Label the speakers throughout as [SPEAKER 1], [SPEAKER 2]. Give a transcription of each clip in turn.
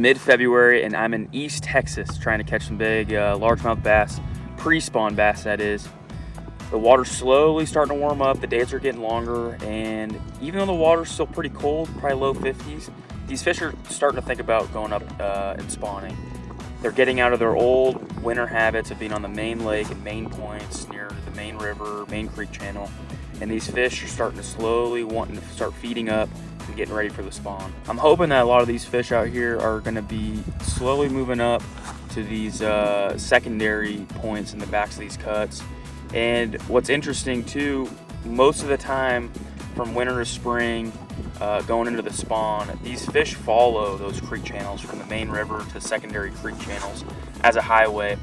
[SPEAKER 1] mid-February and I'm in East Texas trying to catch some big largemouth bass, pre-spawn bass that is. The water's slowly starting to warm up, the days are getting longer, and even though the water's still pretty cold, probably low 50s, these fish are starting to think about going up and spawning. They're getting out of their old winter habits of being on the main lake and main points near the main river, main creek channel, and these fish are starting to slowly wanting to start feeding up and getting ready for the spawn. I'm hoping that a lot of these fish out here are going to be slowly moving up to these secondary points in the backs of these cuts. And what's interesting too, most of the time from winter to spring, going into the spawn, these fish follow those creek channels from the main river to secondary creek channels as a highway.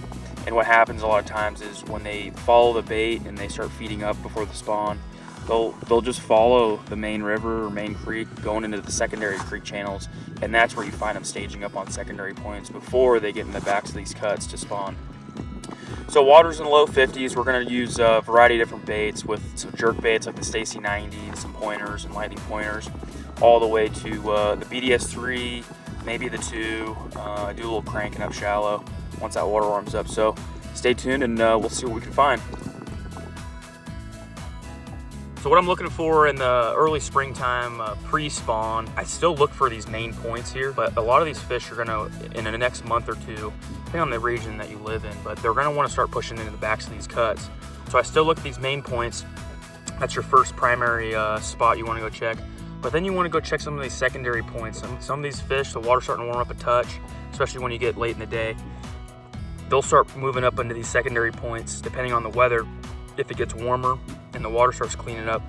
[SPEAKER 1] And what happens a lot of times is when they follow the bait and they start feeding up before the spawn, they'll just follow the main river or main creek going into the secondary creek channels, and that's where you find them staging up on secondary points before they get in the backs of these cuts to spawn. So water's in the low 50s. We're going to use a variety of different baits with some jerk baits like the Stacy 90, some pointers and lightning pointers, all the way to the BDS 3, maybe the 2. I do a little cranking up shallow once that water warms up. So stay tuned and we'll see what we can find. So what I'm looking for in the early springtime, pre-spawn, I still look for these main points here, but a lot of these fish are gonna, in the next month or two, depending on the region that you live in, but they're gonna wanna start pushing into the backs of these cuts. So I still look at these main points. That's your first primary spot you wanna go check. But then you wanna go check some of these secondary points. Some of these fish, the water's starting to warm up a touch, especially when you get late in the day. They'll start moving up into these secondary points, depending on the weather. If it gets warmer and the water starts cleaning up.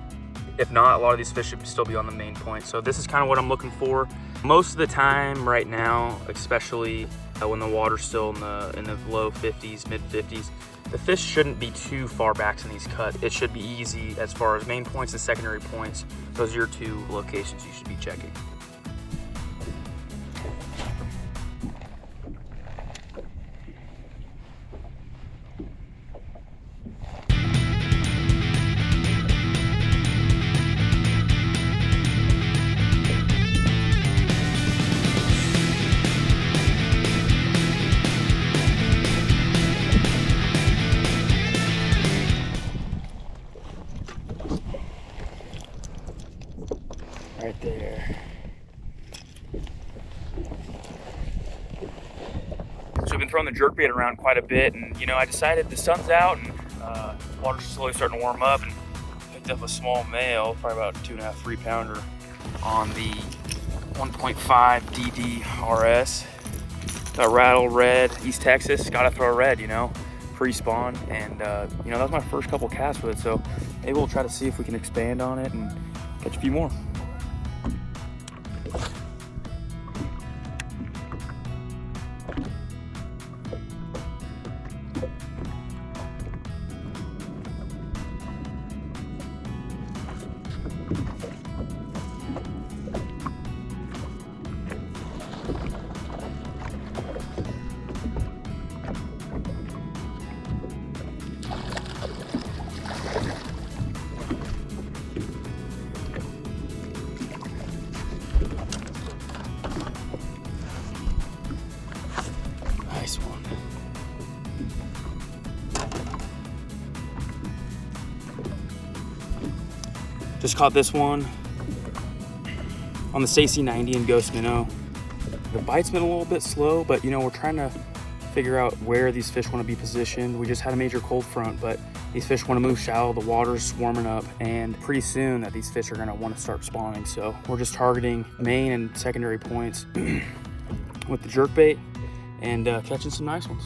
[SPEAKER 1] If not, a lot of these fish should still be on the main point. So this is kind of what I'm looking for. Most of the time right now, especially when the water's still in the low 50s, mid 50s, the fish shouldn't be too far back in these cuts. It should be easy as far as main points and secondary points. Those are your two locations you should be checking. Right there. So we've been throwing the jerkbait around quite a bit, and you know, I decided the sun's out and water's slowly starting to warm up, and picked up a small male, probably about 2.5, 3 pounder on the 1.5 DD RS. Got rattle red, East Texas. Gotta throw a red, you know, pre-spawn, and you know, that was my first couple casts with it. So maybe we'll try to see if we can expand on it and catch a few more. Nice one. Just caught this one on the Stacy 90 in Ghost Minnow. The bite's been a little bit slow, but you know, we're trying to figure out where these fish want to be positioned. We just had a major cold front, but these fish want to move shallow, the water's warming up, and pretty soon that these fish are going to want to start spawning. So we're just targeting main and secondary points with the jerkbait and catching some nice ones.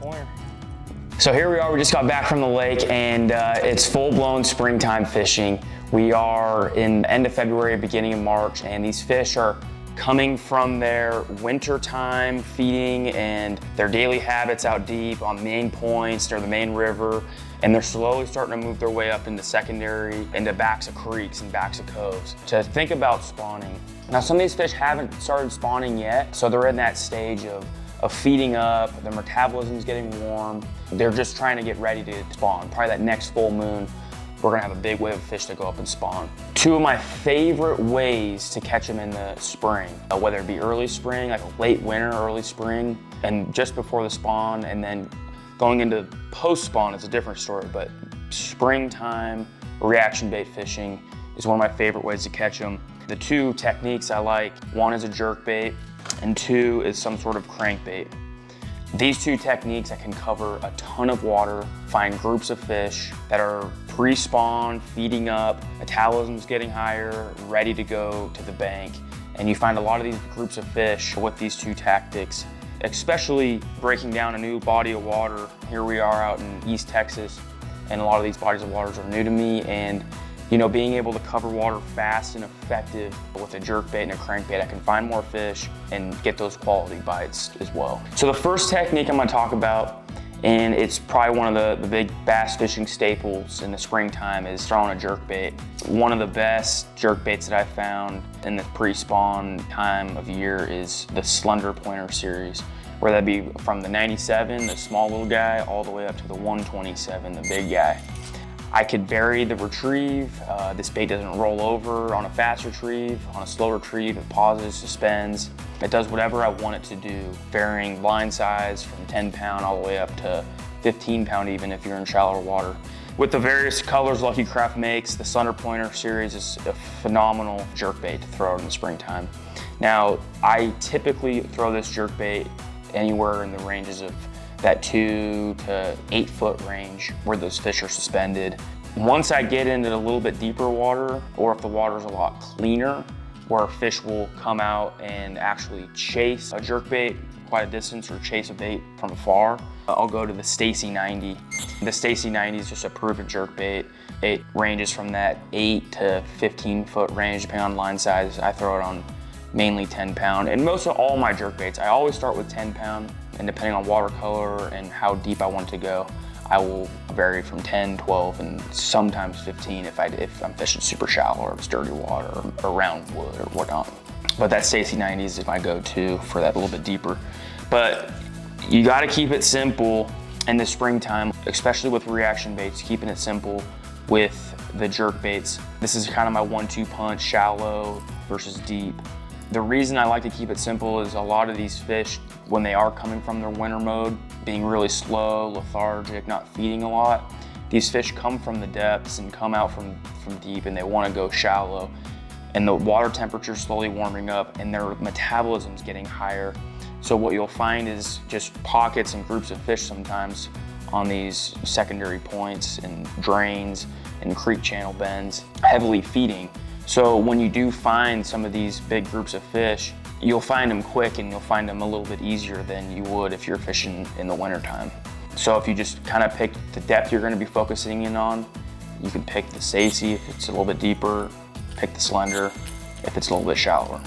[SPEAKER 1] pointer. So here we are, we just got back from the lake, and it's full-blown springtime fishing. We are in the end of February, beginning of March, and these fish are coming from their wintertime feeding and their daily habits out deep on main points near the main river, and they're slowly starting to move their way up into secondary, into backs of creeks and backs of coves to think about spawning. Now, some of these fish haven't started spawning yet, so they're in that stage of feeding up, their metabolism's getting warm. They're just trying to get ready to spawn. Probably that next full moon, we're gonna have a big wave of fish that go up and spawn. Two of my favorite ways to catch them in the spring, whether it be early spring, like a late winter, early spring, and just before the spawn, and then going into post-spawn is a different story, but springtime reaction bait fishing is one of my favorite ways to catch them. The two techniques I like, one is a jerk bait, and two is some sort of crankbait. These two techniques I can cover a ton of water, find groups of fish that are pre-spawn, feeding up, metabolism's getting higher, ready to go to the bank. And you find a lot of these groups of fish with these two tactics, especially breaking down a new body of water. Here we are out in East Texas, and a lot of these bodies of waters are new to me, and you know, being able to cover water fast and effective with a jerkbait and a crankbait, I can find more fish and get those quality bites as well. So the first technique I'm gonna talk about, and it's probably one of the big bass fishing staples in the springtime, is throwing a jerkbait. One of the best jerkbaits that I found in the pre-spawn time of year is the Slender Pointer series, where that'd be from the 97, the small little guy, all the way up to the 127, the big guy. I could vary the retrieve. This bait doesn't roll over on a fast retrieve. On a slow retrieve, it pauses, suspends. It does whatever I want it to do, varying line size from 10 pound all the way up to 15 pound even if you're in shallower water. With the various colors Lucky Craft makes, the Slender Pointer series is a phenomenal jerkbait to throw in the springtime. Now, I typically throw this jerkbait anywhere in the ranges of that 2 to 8 foot range where those fish are suspended. Once I get into a little bit deeper water, or if the water's a lot cleaner, where fish will come out and actually chase a jerkbait quite a distance or chase a bait from afar, I'll go to the Stacy 90. The Stacy 90 is just a proven jerkbait. It ranges from that 8 to 15 foot range depending on line size. I throw it on mainly 10 pound, and most of all my jerkbaits, I always start with 10 pound. And depending on water color and how deep I want to go, I will vary from 10, 12, and sometimes 15 if I'm fishing super shallow or it's dirty water or around wood or whatnot. But that Stacy 90s is my go-to for that little bit deeper. But you gotta keep it simple in the springtime, especially with reaction baits, keeping it simple with the jerk baits. This is kind of my 1-2 punch, shallow versus deep. The reason I like to keep it simple is a lot of these fish, when they are coming from their winter mode, being really slow, lethargic, not feeding a lot, these fish come from the depths and come out from deep, and they want to go shallow. And the water temperature is slowly warming up and their metabolism's getting higher. So what you'll find is just pockets and groups of fish sometimes on these secondary points and drains and creek channel bends, heavily feeding. So when you do find some of these big groups of fish, you'll find them quick and you'll find them a little bit easier than you would if you're fishing in the wintertime. So if you just kind of pick the depth you're going to be focusing in on, you can pick the Stacy if it's a little bit deeper, pick the Slender if it's a little bit shallower.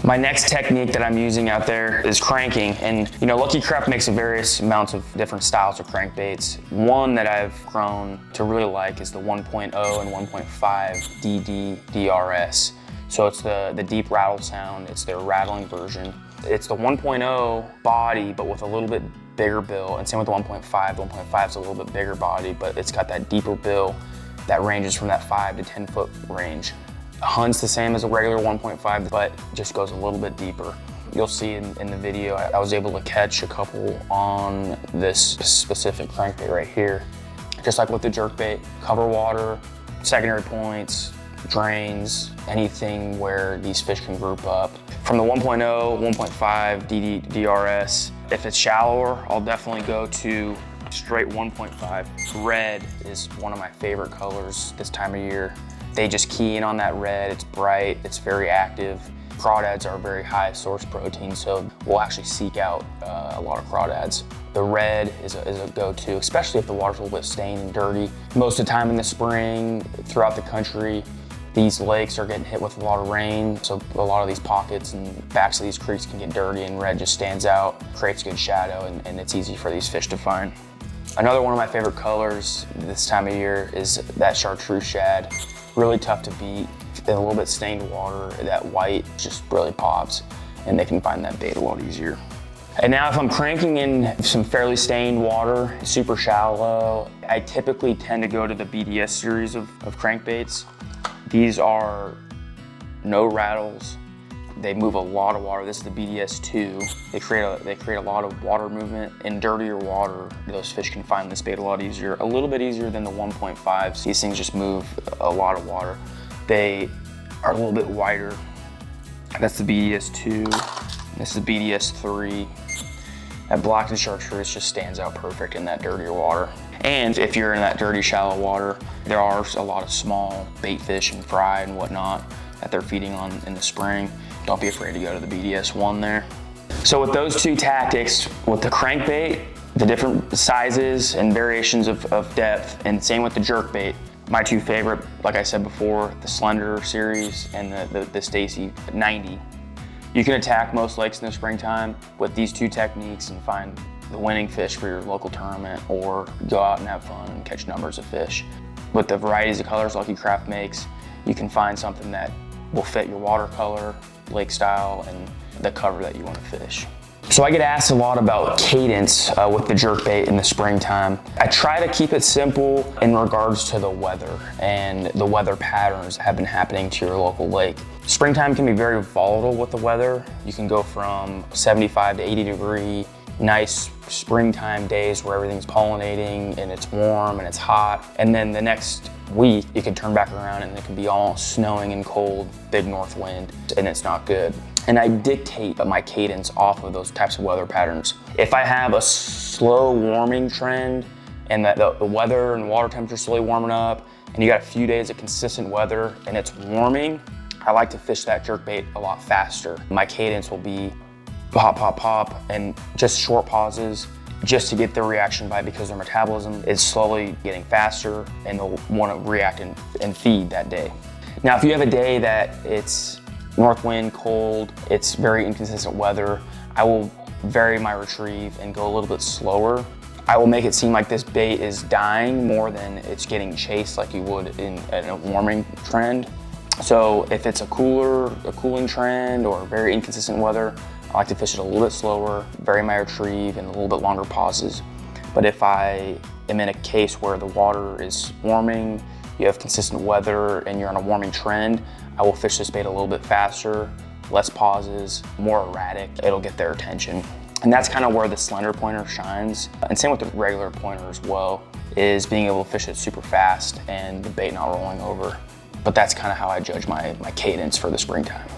[SPEAKER 1] My next technique that I'm using out there is cranking, and you know, Lucky Craft makes various amounts of different styles of crankbaits. One that I've grown to really like is the 1.0 and 1.5 DD DRS. So it's the deep rattle sound, it's their rattling version. It's the 1.0 body, but with a little bit bigger bill, and same with the 1.5. The 1.5 is a little bit bigger body, but it's got that deeper bill that ranges from that 5 to 10 foot range. Hunt's the same as a regular 1.5, but just goes a little bit deeper. You'll see in the video, I was able to catch a couple on this specific crankbait right here. Just like with the jerkbait, cover water, secondary points, drains, anything where these fish can group up. From the 1.0, 1.5 DD DRS, if it's shallower, I'll definitely go to straight 1.5. Red is one of my favorite colors this time of year. They just key in on that red, it's bright, it's very active.
[SPEAKER 2] Crawdads are a very high source protein, so we'll actually seek out a lot of crawdads. The red is a go-to, especially if the water's a little bit stained and dirty. Most of the time in the spring, throughout the country, these lakes are getting hit with a lot of rain, so a lot of these pockets and backs of these creeks can get dirty, and red just stands out, creates good shadow, and it's easy for these fish to find. Another one of my favorite colors this time of year is that chartreuse shad. Really tough to beat. In a little bit stained water, that white just really pops, and they can find that bait a lot easier. And now if I'm cranking in some fairly stained water, super shallow, I typically tend to go to the BDS series of crankbaits. These are no rattles. They move a lot of water. This is the BDS 2. They create a lot of water movement. In dirtier water, those fish can find this bait a lot easier, a little bit easier than the 1.5s. These things just move a lot of water. They are a little bit wider. That's the BDS 2. This is the BDS 3. That black and chartreuse just stands out perfect in that dirtier water. And if you're in that dirty, shallow water, there are a lot of small bait fish and fry and whatnot that they're feeding on in the spring. Don't be afraid to go to the BDS 1 there. So with those two tactics, with the crankbait, the different sizes and variations of depth, and same with the jerkbait, my two favorite, like I said before, the Slender series and the Stacy 90. You can attack most lakes in the springtime with these two techniques and find the winning fish for your local tournament, or go out and have fun and catch numbers of fish. With the varieties of colors Lucky Craft makes, you can find something that will fit your watercolor, lake style, and the cover that you want to fish. So I get asked a lot about cadence with the jerkbait in the springtime. I try to keep it simple in regards to the weather and the weather patterns that have been happening to your local lake. Springtime can be very volatile with the weather. You can go from 75 to 80 degree, nice springtime days where everything's pollinating and it's warm and it's hot. And then the next week, you can turn back around and it can be all snowing and cold, big north wind, and it's not good. And I dictate my cadence off of those types of weather patterns. If I have a slow warming trend and that the weather and water temperature slowly warming up, and you got a few days of consistent weather and it's warming, I like to fish that jerkbait a lot faster. My cadence will be pop, pop, pop, and just short pauses just to get their reaction bite, because their metabolism is slowly getting faster and they'll want to react and feed that day. Now, if you have a day that it's north wind, cold, it's very inconsistent weather, I will vary my retrieve and go a little bit slower. I will make it seem like this bait is dying more than it's getting chased like you would in a warming trend. So if it's a cooling trend or very inconsistent weather, I like to fish it a little bit slower, vary my retrieve, and a little bit longer pauses. But if I am in a case where the water is warming, you have consistent weather, and you're on a warming trend, I will fish this bait a little bit faster, less pauses, more erratic. It'll get their attention. And that's kind of where the Slender pointer shines. And same with the regular pointer as well, is being able to fish it super fast and the bait not rolling over. But that's kind of how I judge my cadence for the springtime.